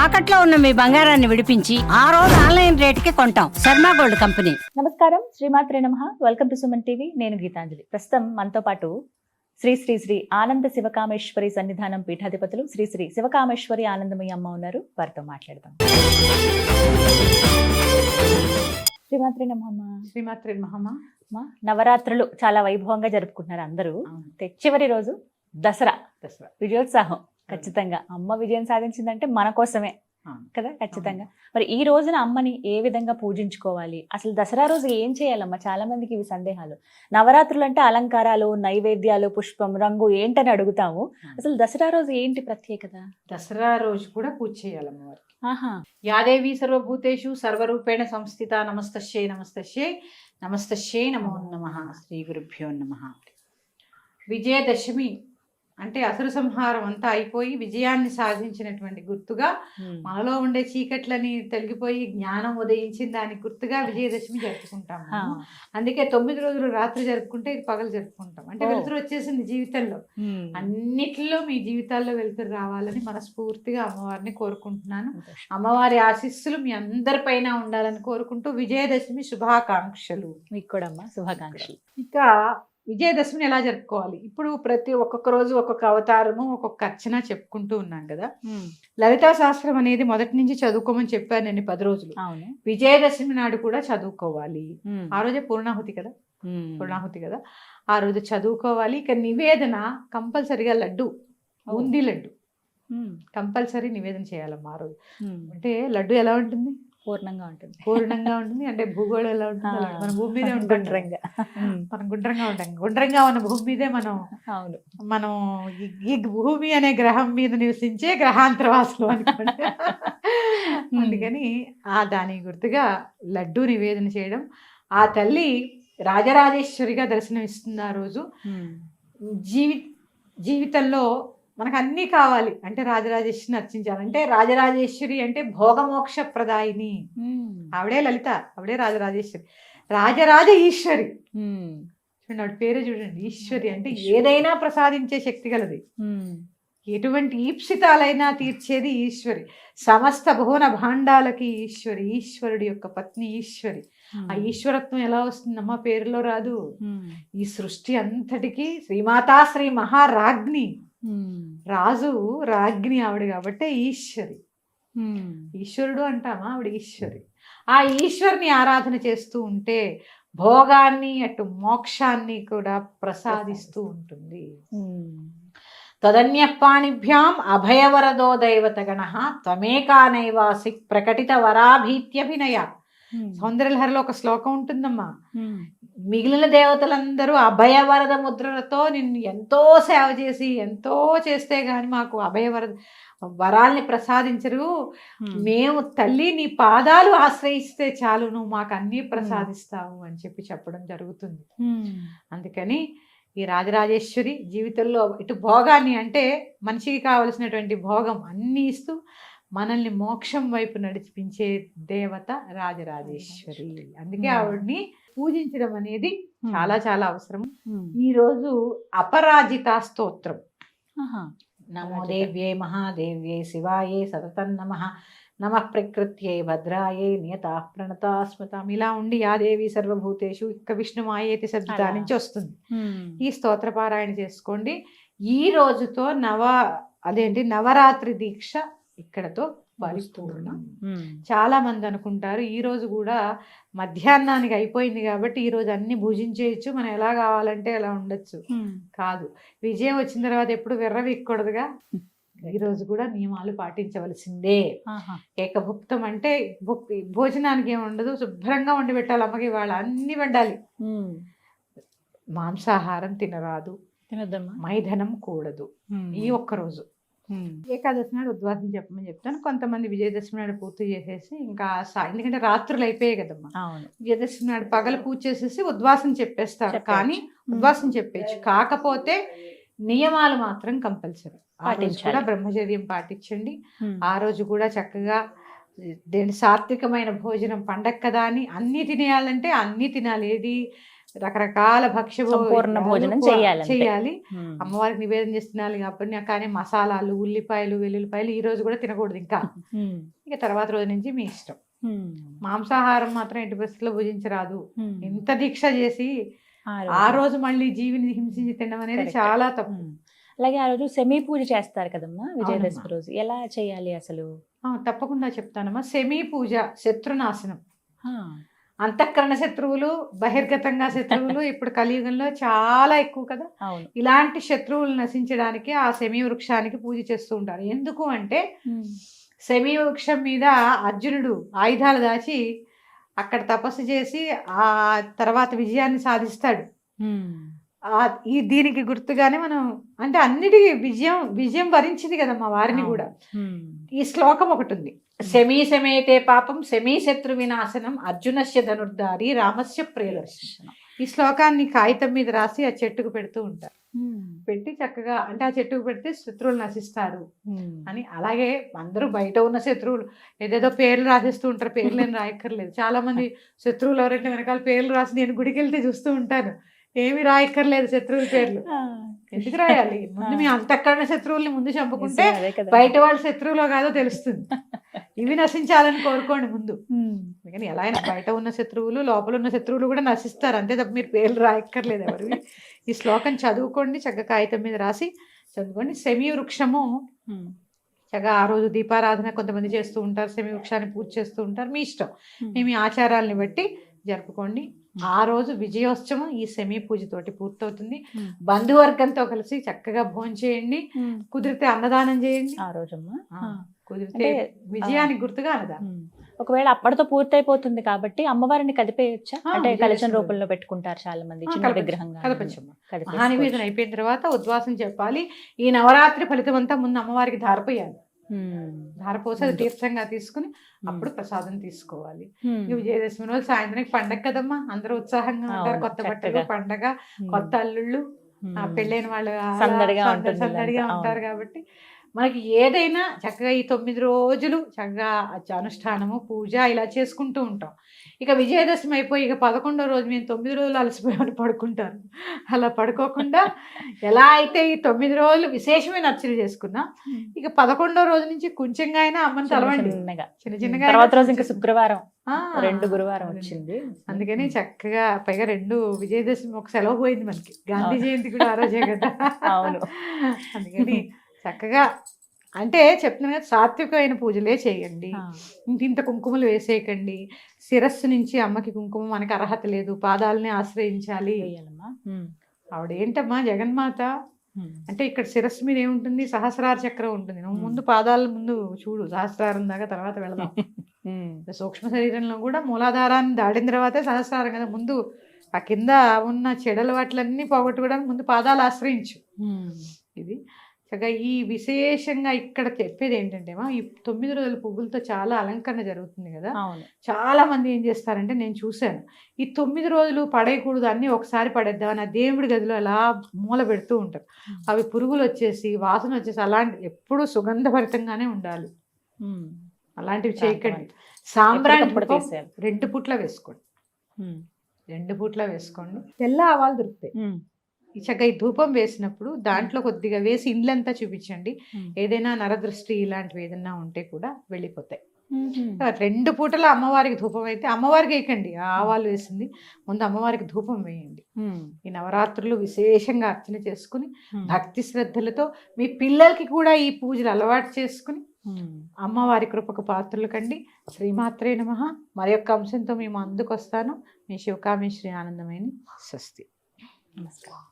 తాకట్లో ఉన్న మీ బంగారాన్ని విడిపించి ఆ రోజు ఆన్లైన్ రేటుకి కొంటాం. Sharma gold company. నమస్కారం, శ్రీమాత్రే నమః. Welcome to Suman TV. నేను గీతాంజలి. ప్రస్తుతం మనతో పాటు శ్రీ శ్రీ శ్రీ ఆనంద శివకామేశ్వరి సన్నిధానం పీఠాధిపతులు శ్రీ శ్రీ శివకామేశ్వరి ఆనందమయ్య అమ్మ ఉన్నారు. వారితో మాట్లాడదాం. శ్రీమాత్రే నమః. శ్రీమాత్రే నమః. నవరాత్రులు చాలా వైభవంగా జరుపుకుంటున్నారు అందరూ. చివరి రోజు దసరా విజయోత్సాహం. ఖచ్చితంగా అమ్మ విజయం సాధించిందంటే మన కోసమే కదా, ఖచ్చితంగా. మరి ఈ రోజున అమ్మని ఏ విధంగా పూజించుకోవాలి, అసలు దసరా రోజు ఏం చేయాలమ్మా? చాలా మందికి ఇవి సందేహాలు. నవరాత్రులు అంటే అలంకారాలు, నైవేద్యాలు, పుష్పం, రంగు ఏంటని అడుగుతాము. అసలు దసరా రోజు ఏంటి ప్రత్యేకత? దసరా రోజు కూడా పూజ చేయాలి అమ్మవారికి. యాదేవి సర్వభూతేషు సర్వరూపేణ సంస్థిత. నమస్తశ్యై నమస్తశ్యై నమస్తశ్యై నమో నమః. శ్రీ గురుభ్యో నమః. విజయదశమి అంటే అసుర సంహారం అంతా అయిపోయి విజయాన్ని సాధించినటువంటి గుర్తుగా, మనలో ఉండే చీకట్లని తొలగిపోయి జ్ఞానం ఉదయించిన దానికి గుర్తుగా విజయదశమి జరుపుకుంటాము. అందుకే 9 రోజులు రాత్రి జరుపుకుంటే ఇది పగలు జరుపుకుంటాం. అంటే వెలుతురు వచ్చేసింది జీవితంలో. అన్నిటిలో మీ జీవితాల్లో వెలుతురు రావాలని మనస్ఫూర్తిగా అమ్మవారిని కోరుకుంటున్నాను. అమ్మవారి ఆశీస్సులు మీ అందరిపైన ఉండాలని కోరుకుంటూ విజయదశమి శుభాకాంక్షలు. మీకు కూడా అమ్మా శుభాకాంక్షలు. ఇక విజయదశమిని ఎలా జరుపుకోవాలి? ఇప్పుడు ఒక్కొక్క రోజు ఒక్కొక్క అవతారము, ఒక్కొక్క అర్చన చెప్పుకుంటూ ఉన్నాం కదా. లలితా శాస్త్రం అనేది మొదటి నుంచి చదువుకోమని చెప్పాను నేను 10 రోజులు. విజయదశమి నాడు కూడా చదువుకోవాలి. ఆ రోజే పూర్ణాహుతి కదా, ఆ రోజు చదువుకోవాలి. ఇక నివేదన కంపల్సరిగా లడ్డు, బూందీ లడ్డు కంపల్సరీ నివేదన చేయాలమ్మా ఆ రోజు. అంటే లడ్డు ఎలా ఉంటుంది? పూర్ణంగా ఉంటుంది. అంటే భూగోళం ఎలా ఉంటుంది? మన భూమి మీదే ఉంటుంది. మనం గుండ్రంగా ఉంటాం. గుండ్రంగా ఉన్న భూమి మీదే మనం ఈ భూమి అనే గ్రహం మీద నివసించే గ్రహాంతరవాసులు అనుకోండి. అందుకని దాని గుర్తుగా లడ్డు నివేదన చేయడం. ఆ తల్లి రాజరాజేశ్వరిగా దర్శనమిస్తుంది ఆ రోజు. జీవితంలో మనకు అన్నీ కావాలి అంటే రాజరాజేశ్వరిని అర్చించాలంటే, రాజరాజేశ్వరి అంటే భోగమోక్ష ప్రదాయిని. ఆవిడే లలిత, ఆవిడే రాజరాజేశ్వరి. రాజరాజ ఈశ్వరి చూడండి, ఆవిడ పేరే చూడండి. ఈశ్వరి అంటే ఏదైనా ప్రసాదించే శక్తి గలది. ఎటువంటి ఈప్సితాలైనా తీర్చేది ఈశ్వరి. సమస్త భువన భాండాలకి ఈశ్వరి. ఈశ్వరుడి యొక్క పత్ని ఈశ్వరి. ఆ ఈశ్వరత్వం ఎలా వస్తుందమ్మా? పేరులో రాదు. ఈ సృష్టి అంతటికి శ్రీమాతా శ్రీ మహారాజ్ఞి, రాజు రాజ్ఞి ఆవిడ కాబట్టి ఈశ్వరి. ఈశ్వరుడు అంటామా, ఆవిడ ఈశ్వరి. ఆ ఈశ్వరిని ఆరాధన చేస్తూ ఉంటే భోగాన్ని అటు మోక్షాన్ని కూడా ప్రసాదిస్తూ ఉంటుంది. తదన్యపాణిభ్యాం అభయవరదో దైవతగణ త్వమేకానైవాసి ప్రకటిత వరాభీత్యభినయ. సౌందర్యలహరిలో ఒక శ్లోకం ఉంటుందమ్మా. మిగిలిన దేవతలందరూ అభయవరద ముద్రలతో నిన్ను ఎంతో సేవ చేసి ఎంతో చేస్తే గాని మాకు అభయవరద వరాల్ని ప్రసాదించరు. మేము తల్లి నీ పాదాలు ఆశ్రయిస్తే చాలు, నువ్వు మాకు అన్నీ ప్రసాదిస్తావు అని చెప్పడం జరుగుతుంది. అందుకని ఈ రాజరాజేశ్వరి జీవితంలో ఇటు భోగాన్ని అంటే మనిషికి కావలసినటువంటి భోగం అన్నీ ఇస్తూ మనల్ని మోక్షం వైపు నడిపించే దేవత రాజరాజేశ్వరి. అందుకే ఆవిడ్ని పూజించడం అనేది చాలా చాలా అవసరం. ఈ రోజు అపరాజిత స్తోత్రం. నమో దేవ్యై మహాదేవ్యై శివాయే సతతం నమః. నమః ప్రకృత్యై భద్రాయై నియతా ప్రణతా స్మృతం. ఇలా ఉండి యాదేవి సర్వభూతేషు ఇక్క విష్ణుమాయేతి సద్దా నుంచి వస్తుంది. ఈ స్తోత్ర పారాయణ చేసుకోండి. ఈ రోజుతో నవరాత్రి దీక్ష ఇక్కడతో పరిపూర్ణం. చాలా మంది అనుకుంటారు ఈ రోజు కూడా మధ్యాహ్నానికి అయిపోయింది కాబట్టి ఈ రోజు అన్ని భుజించేయచ్చు, మనం ఎలా కావాలంటే ఎలా ఉండొచ్చు. కాదు, విజయం వచ్చిన తర్వాత ఎప్పుడు విర్రవీక్కూడదుగా. ఈ రోజు కూడా నియమాలు పాటించవలసిందే. ఏకభుక్తం అంటే భోజనానికి ఏమి ఉండదు, శుభ్రంగా వండి పెట్టాలి. అమ్మకి వాళ్ళ అన్ని వండాలి. మాంసాహారం తినరాదు, మైథనం కూడదు ఈ ఒక్కరోజు. ఏకాదశి నాడు ఉద్వాసం చెప్పమని చెప్తాను. కొంతమంది విజయదశమి నాడు పూర్తి చేసేసి ఇంకా ఎందుకంటే రాత్రులు అయిపోయాయి కదమ్మా. విజయదశమి నాడు పగలు పూజ చేసేసి ఉద్వాసం చెప్పేస్తారు. కానీ ఉద్వాసం చెప్పేచ్చు, కాకపోతే నియమాలు మాత్రం కంపల్సరీ. ఆ రోజు కూడా బ్రహ్మచర్యం పాటించండి. ఆ రోజు కూడా చక్కగా సాత్వికమైన భోజనం, పండగ కదా అని అన్ని తినేయాలంటే అన్ని తినాలి. ఏది రకరకాల సంపూర్ణ భోజనం చేయాలి. చేయాలి. అమ్మవారికి నివేదన చేసి తినాలి కాబట్టి కానీ మసాలాలు, ఉల్లిపాయలు, వెల్లుల్లిపాయలు ఈ రోజు కూడా తినకూడదు. ఇంకా ఇక తర్వాత రోజు నుంచి మీ ఇష్టం. మాంసాహారం మాత్రం ఎట్టి పరిస్థితుల్లో భుజించరాదు. ఎంత దీక్ష చేసి ఆ రోజు మళ్ళీ జీవిని హింసించి తినడం అనేది చాలా తప్పు. అలాగే ఆ రోజు సెమీ పూజ చేస్తారు కదమ్మా విజయదశమి రోజు, ఎలా చేయాలి అసలు? తప్పకుండా చెప్తానమ్మా. సెమీ పూజ శత్రునాశనం. అంతఃకరణ శత్రువులు, బహిర్గతంగా శత్రువులు ఇప్పుడు కలియుగంలో చాలా ఎక్కువ కదా. ఇలాంటి శత్రువులు నశించడానికి ఆ సెమీ వృక్షానికి పూజ చేస్తూ ఉంటారు. ఎందుకు అంటే సెమీ వృక్షం మీద అర్జునుడు ఆయుధాలు దాచి అక్కడ తపస్సు చేసి ఆ తర్వాత విజయాన్ని సాధిస్తాడు. ఈ దీనికి గుర్తుగానే మనం అంటే అన్నిటికీ విజయం వరించింది కదమ్మా వారిని కూడా. ఈ శ్లోకం ఒకటి ఉంది, శమీ శమేతే పాపం శమీ శత్రు వినాశనం అర్జునస్య ధనుర్ధారి రామస్య ప్రియదర్శనం. ఈ శ్లోకాన్ని కాగితం మీద రాసి ఆ చెట్టుకు పెడుతూ ఉంటారు. పెట్టి చక్కగా అంటే ఆ చెట్టుకు పెడితే శత్రువులు నశిస్తారు అని. అలాగే అందరూ బయట ఉన్న శత్రువులు ఏదేదో పేర్లు రాసేస్తూ ఉంటారు, పేర్లు ఏం రాయక్కర్లేదు. చాలా మంది శత్రువులు ఎవరంటే వెనకాల పేర్లు రాసి నేను గుడికి వెళ్తే చూస్తూ ఉంటాను, ఏమి రాయక్కర్లేదు శత్రువుల పేర్లు. ఎందుకు రాయాలి? ముందు మీ అంతఃకరణ శత్రువుల్ని ముందు చంపుకుంటే బయట వాళ్ళ శత్రువులో కాదో తెలుస్తుంది. ఇవి నశించాలని కోరుకోండి ముందు. కానీ ఎలా అయినా బయట ఉన్న శత్రువులు లోపల ఉన్న శత్రువులు కూడా నశిస్తారు, అంతే తప్ప మీరు పేర్లు రాయక్కర్లేదు ఎవరివి. ఈ శ్లోకం చదువుకోండి, చక్కగా కాగితం మీద రాసి చదువుకోండి. సెమీ వృక్షము చక్కగా ఆ రోజు దీపారాధన కొంతమంది చేస్తూ ఉంటారు, సెమీ వృక్షాన్ని పూజ చేస్తూ ఉంటారు. మీ ఇష్టం, మీ ఆచారాలని బట్టి జరుపుకోండి. ఆ రోజు విజయోత్సవం ఈ సెమీ పూజతోటి పూర్తవుతుంది. బంధువర్గంతో కలిసి చక్కగా భోజనం చేయండి, కుదిరితే అన్నదానం చేయండి. ఆ రోజమ్మా కుదిరితే విజయానికి గుర్తుగా అన్నదానం. ఒకవేళ అప్పటితో పూర్తయిపోతుంది కాబట్టి అమ్మవారిని కదిపేయచ్చా? అంటే కలశం రూపంలో పెట్టుకుంటారు చాలా మంది, చిన్న విగ్రహంగా. మహానివేదన అయిపోయిన తర్వాత ఉద్వాసం చెప్పాలి. ఈ నవరాత్రి ఫలితం అంతా ముందు అమ్మవారికి ధారపోయాలి. ధారపోసి అది తీర్థంగా తీసుకుని అప్పుడు ప్రసాదం తీసుకోవాలి. విజయదశమి రోజు సాయంత్రానికి పండగ కదమ్మా, అందరూ ఉత్సాహంగా ఉంటారు. కొత్త బట్టలు, పండగ, కొత్త అల్లుళ్ళు, పెళ్ళైన వాళ్ళు సందడిగా ఉంటారు. కాబట్టి మనకి ఏదైనా చక్కగా ఈ 9 రోజులు చక్కగా అనుష్ఠానము, పూజ ఇలా చేసుకుంటూ ఉంటాం. ఇక విజయదశమి అయిపోయి ఇక 11వ రోజు మేము 9 రోజులు అలసిపోయామని పడుకుంటారు. అలా పడుకోకుండా ఎలా అయితే ఈ 9 రోజులు విశేషమైన అర్చన చేసుకున్నా, ఇక 11వ రోజు నుంచి కొంచెంగా అయినా అమ్మని తలవండి. చిన్న చిన్నగా తర్వాత రోజు ఇంకా శుక్రవారం 2 గురువారం వచ్చింది. అందుకని చక్కగా పైగా 2 విజయదశమి ఒక సెలవు పోయింది మనకి, గాంధీ జయంతి కూడా ఆ రోజే కదా. అవును. అందుకని చక్కగా అంటే చెప్తున్నాను కదా, సాత్వికమైన పూజలే చేయండి. ఇంత కుంకుమలు వేసేయకండి. శిరస్సు నుంచి అమ్మకి కుంకుమ మనకి అర్హత లేదు, పాదాలని ఆశ్రయించాలి. ఆవిడ ఏంటమ్మా జగన్మాత అంటే ఇక్కడ శిరస్సు మీద ఏముంటుంది, సహస్రార చక్రం ఉంటుంది. నువ్వు ముందు పాదాల ముందు చూడు, సహస్రారం దాకా తర్వాత వెళదాం. సూక్ష్మ శరీరంలో కూడా మూలాధారాన్ని దాడిన తర్వాతే సహస్రారం కదా. ముందు ఆ కింద ఉన్న చెడల వాటిలన్నీ పోగొట్టుకోవడానికి ముందు పాదాలు ఆశ్రయించు. ఇది చక్కగా ఈ విశేషంగా ఇక్కడ చెప్పేది ఏంటంటే ఈ 9 రోజుల పువ్వులతో చాలా అలంకరణ జరుగుతుంది కదా. చాలా మంది ఏం చేస్తారంటే నేను చూశాను, ఈ 9 రోజులు పడేయకూడదు, అన్నీ ఒకసారి పడేద్దామని ఆ దేవుడి గదిలో అలా మూల పెడుతూ ఉంటారు. అవి పురుగులు వచ్చేసి వాసన వచ్చేసి అలాంటి ఎప్పుడూ సుగంధభరితంగానే ఉండాలి. అలాంటివి చేయకండి. సాంబ్రాణి 2 పూట్ల వేసుకోండి, 2 పూట్ల వేసుకోండి. తెల్ల ఆవాలు దొరుకుతాయి. చక్కగా ఈ ధూపం వేసినప్పుడు దాంట్లో కొద్దిగా వేసి ఇండ్లంతా చూపించండి. ఏదైనా నరదృష్టి ఇలాంటివి ఏదైనా ఉంటే కూడా వెళ్ళిపోతాయి. 2 పూటల అమ్మవారికి ధూపం అయితే అమ్మవారికి వేయకండి, ఆవాలు వేసింది ముందు అమ్మవారికి ధూపం వేయండి. ఈ నవరాత్రులు విశేషంగా అర్చన చేసుకుని భక్తి శ్రద్ధలతో మీ పిల్లలకి కూడా ఈ పూజలు అలవాటు చేసుకుని అమ్మవారి కృపకు పాత్రలు కండి. శ్రీమాత్రే నమః. మరి యొక్క అంశంతో మేము అందుకు వస్తాను. మీ శివకామేశ్వరి ఆనందమైన స్వస్తి. నమస్కారం.